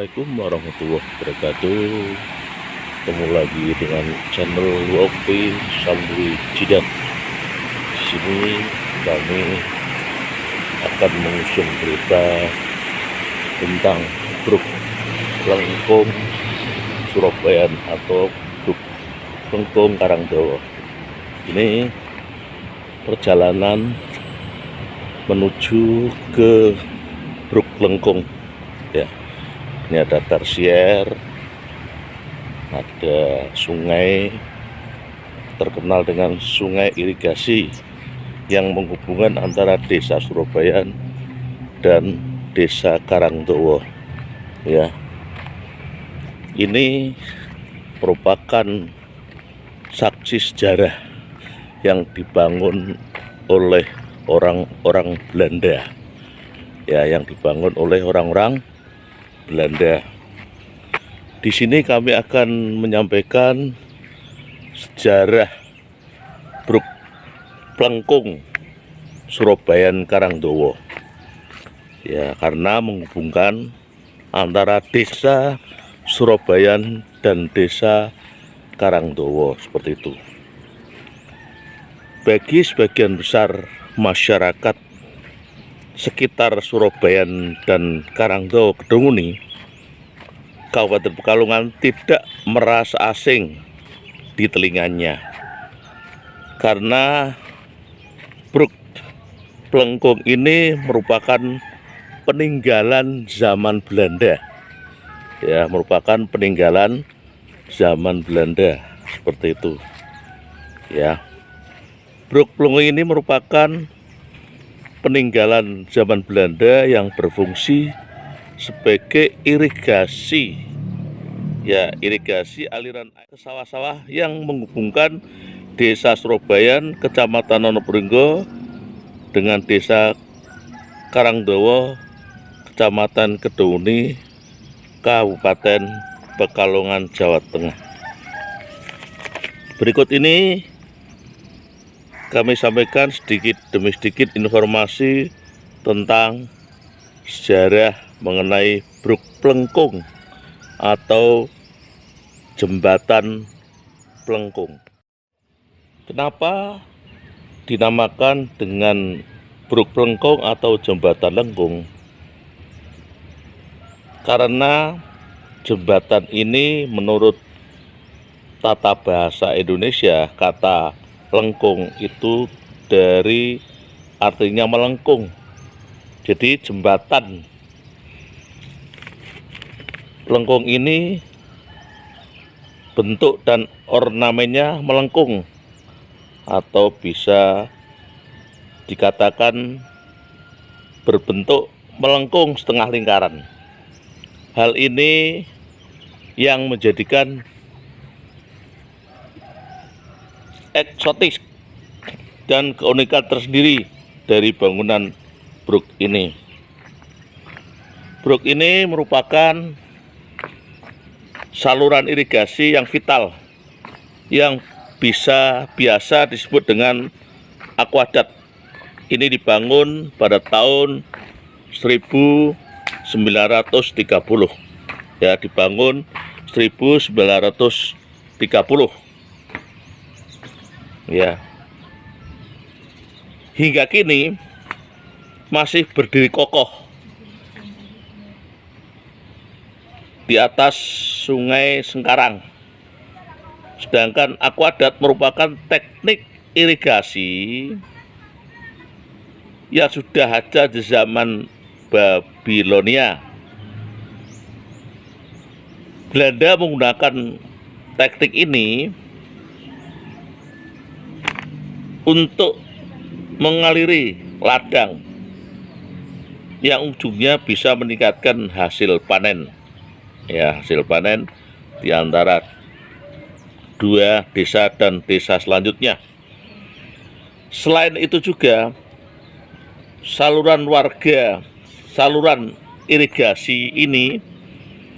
Assalamualaikum warahmatullahi wabarakatuh. Ketemu lagi dengan channel Wopi Sambri Jidat. Di sini kami akan mengusung berita tentang Bruk Plengkung Surabaya atau Bruk Plengkung Karangdawa. Ini perjalanan menuju ke Bruk Plengkung. Ya, ini ada tersier, ada sungai terkenal dengan sungai irigasi yang menghubungkan antara desa Surabaya dan desa Karangdawa. Ya, ini merupakan saksi sejarah yang dibangun oleh orang-orang Belanda. Ya, yang dibangun oleh orang-orang Belanda. Di sini kami akan menyampaikan sejarah Bruk Plengkung Surabaya Karangdawa. Ya, karena menghubungkan antara desa Surabaya dan desa Karangdawa seperti itu. Bagi sebagian besar masyarakat sekitar Surabaya dan Karangdawa Kedunguni, Kabupaten Pekalongan tidak merasa asing di telinganya, karena Bruk Plengkung ini merupakan peninggalan zaman Belanda. Ya, merupakan peninggalan zaman Belanda seperti itu. Ya, Bruk Plengkung ini merupakan peninggalan zaman Belanda yang berfungsi sebagai irigasi, ya, irigasi aliran air ke sawah-sawah yang menghubungkan desa Surabaya, Kecamatan Wonobrenggo dengan desa Karangdawa, Kecamatan Kedunguni, Kabupaten Pekalongan, Jawa Tengah. Berikut ini kami sampaikan sedikit demi sedikit informasi tentang sejarah mengenai Bruk Plengkung atau Jembatan Plengkung. Kenapa dinamakan dengan Bruk Plengkung atau Jembatan Plengkung? Karena jembatan ini menurut tata bahasa Indonesia, kata Plengkung itu dari artinya melengkung. Jadi jembatan Plengkung ini bentuk dan ornamennya melengkung, atau bisa dikatakan berbentuk melengkung setengah lingkaran. Hal ini yang menjadikan eksotis dan keunikan tersendiri dari bangunan Bruk ini. Bruk ini merupakan saluran irigasi yang vital yang biasa disebut dengan aqueduct. Ini dibangun pada tahun 1930. Ya, dibangun 1930. Ya, hingga kini masih berdiri kokoh di atas Sungai Sengkarang. Sedangkan aqueduct merupakan teknik irigasi yang sudah ada di zaman Babilonia. Belanda menggunakan teknik ini untuk mengaliri ladang yang ujungnya bisa meningkatkan hasil panen. Ya, hasil panen di antara dua desa dan desa selanjutnya. Selain itu juga saluran irigasi ini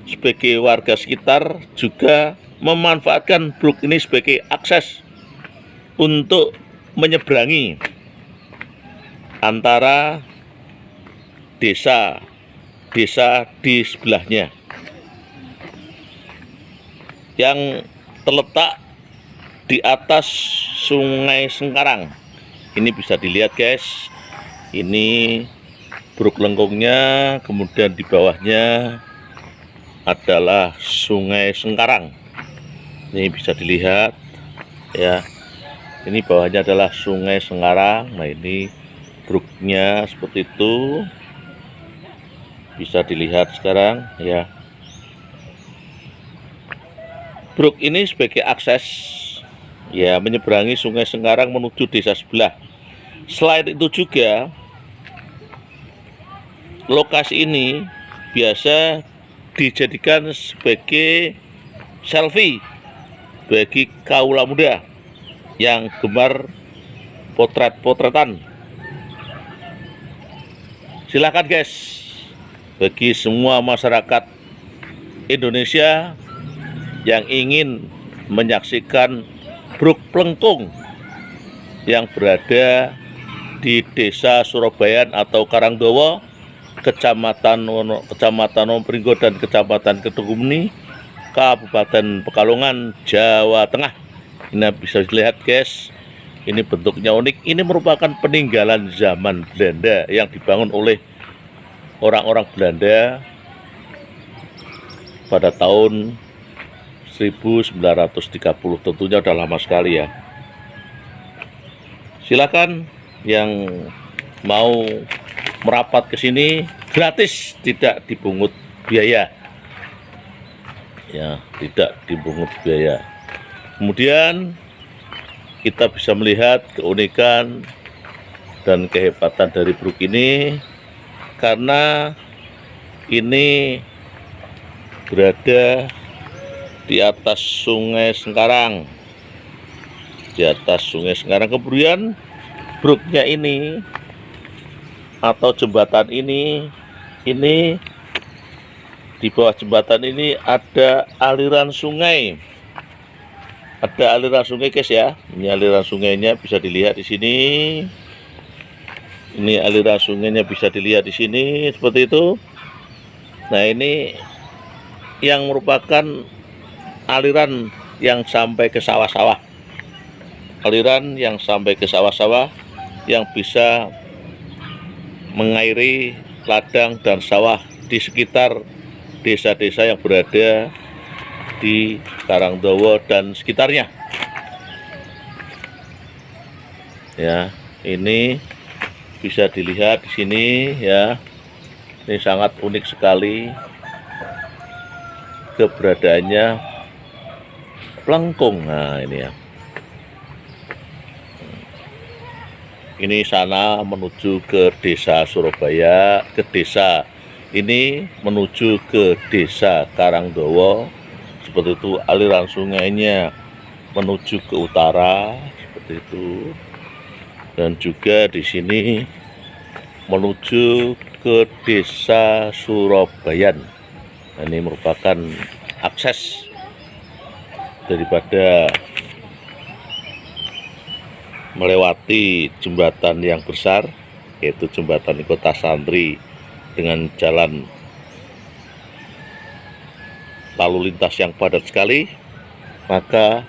sebagai warga sekitar juga memanfaatkan Bruk ini sebagai akses untuk menyeberangi antara desa di sebelahnya. yang terletak di atas Sungai Sengkarang. Ini bisa dilihat guys, ini Bruk Lengkungnya, kemudian di bawahnya adalah Sungai Sengkarang. Ini bisa dilihat ya, ini bawahnya adalah Sungai Sengkarang. Nah ini bruknya seperti itu, bisa dilihat sekarang ya. Bruk ini sebagai akses ya menyeberangi Sungai Sengkarang menuju desa sebelah. Selain itu juga lokasi ini biasa dijadikan sebagai selfie bagi kaula muda yang gemar potret-potretan. Silakan guys, bagi semua masyarakat Indonesia yang ingin menyaksikan Bruk Plengkung yang berada di Desa Surabayan atau Karangdowo, Kecamatan Nompringgo dan Kecamatan Kedungumni, Kabupaten Pekalongan, Jawa Tengah. Ini bisa dilihat guys, ini bentuknya unik. Ini merupakan peninggalan zaman Belanda yang dibangun oleh orang-orang Belanda pada tahun 1930. Tentunya udah lama sekali ya. Silakan yang mau merapat ke sini gratis, tidak dipungut biaya. Ya, tidak dipungut biaya. Kemudian kita bisa melihat keunikan dan kehebatan dari Bruk ini karena ini berada di atas Sungai Sengkarang. Di atas Sungai Sengkarang. Kemudian bruknya ini atau jembatan ini di bawah jembatan ini ada aliran sungai. Ada aliran sungai guys ya. Ini aliran sungainya bisa dilihat di sini. Ini aliran sungainya bisa dilihat di sini seperti itu. Nah, ini yang merupakan aliran yang sampai ke sawah-sawah. Aliran yang sampai ke sawah-sawah yang bisa mengairi ladang dan sawah di sekitar desa-desa yang berada di Karangdowo dan sekitarnya. Ya, ini bisa dilihat di sini ya. Ini sangat unik sekali keberadaannya Plengkung. Nah, ini ya. Ini sana menuju ke Desa Surabaya, ke desa ini menuju ke Desa Karangdowo. Seperti itu aliran sungainya menuju ke utara seperti itu. Dan juga di sini menuju ke Desa Surabayan. Nah, ini merupakan akses daripada melewati jembatan yang besar, yaitu jembatan Kota Santri dengan jalan lalu lintas yang padat sekali. Maka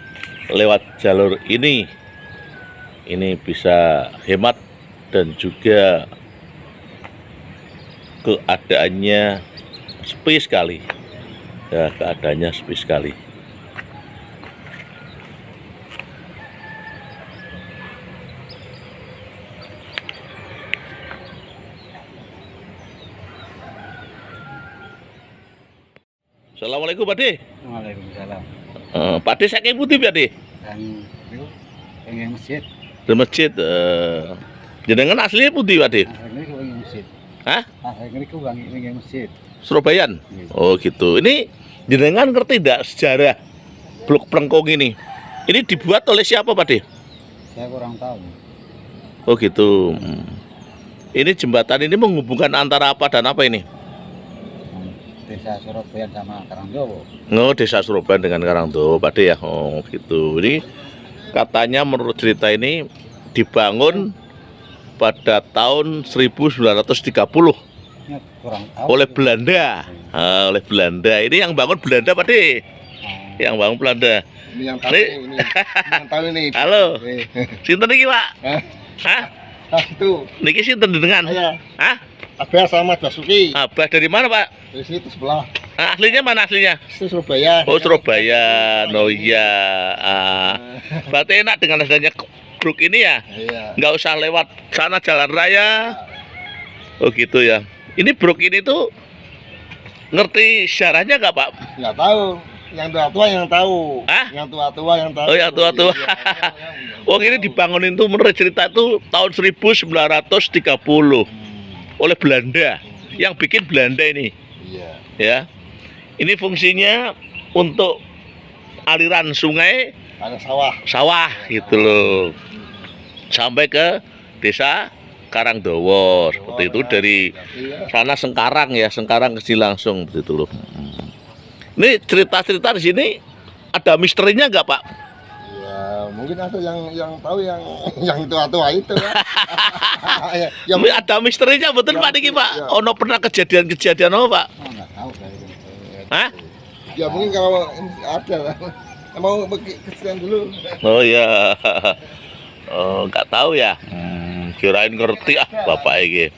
lewat jalur ini bisa hemat dan juga keadaannya sepi sekali ya, keadaannya sepi sekali. Assalamualaikum Pak De. Waalaikumsalam. Pak De saking putih Pak De? Dan itu pengen masjid. Di masjid. Jenengan aslinya putih Pak De? Aslinya itu pengen masjid. Hah? Aslinya itu pengen masjid. Surabayan? Oh gitu. Ini jenengan ngerti tidak sejarah Bruk Plengkung ini? Ini dibuat oleh siapa Pak De? Saya kurang tahu. Oh gitu. Ini jembatan ini menghubungkan antara apa dan apa ini? Desa Surabaya sama Karangdowo. Oh, Desa Surabayan dengan Karangdowo Pak De ya. Oh gitu. Ini katanya menurut cerita ini dibangun pada tahun 1930 Ya, kurang tahu. oleh Belanda. Oleh Belanda. Ini yang bangun Belanda Pak De. Yang bangun Belanda. Ini yang tahu Ini- ini. Yang tahu ini. Halo. Eh, Sinten iki, Pak? Hah? ah itu. Niki sinten dengan? Saya Hah? Abah sama Basuki. Abah dari mana, Pak? Dari situ sebelah. Aslinya mana aslinya? Itu Surabaya. Oh, Surabaya. Oh iya. Berarti enak dengan adanya grup ini ya? Iya. Nggak usah lewat sana jalan raya. Oh gitu ya. Ini bruk ini tuh ngerti sejarahnya nggak, Pak? Nggak tahu. Yang tua-tua yang tahu. Hah? Yang tua-tua yang tahu. Oh, yang tua-tua. Iya. Wong ini dibangunin tuh menurut cerita tuh tahun 1930 oleh Belanda. Yang bikin Belanda ini, Iya. ya. Ini fungsinya untuk aliran sungai Ada sawah. sawah gitu loh. Sampai ke desa Karangdowo seperti itu dari Iya. sana Sengkarang ya, Sengkarang ke sini langsung begitu loh. Ini cerita-cerita di sini ada misterinya nggak, Pak? Ya, mungkin ada yang tahu yang tua-tua itu. Ya, yang Ini ada misterinya betul Pak Niki, Pak. Ya. Ono pernah kejadian-kejadian apa, Pak? nggak tahu saya. Hah? Ya mungkin kalau ada mau kesian dulu. Oh ya. Oh, nggak tahu ya. Kirain ngerti ah Bapak iki.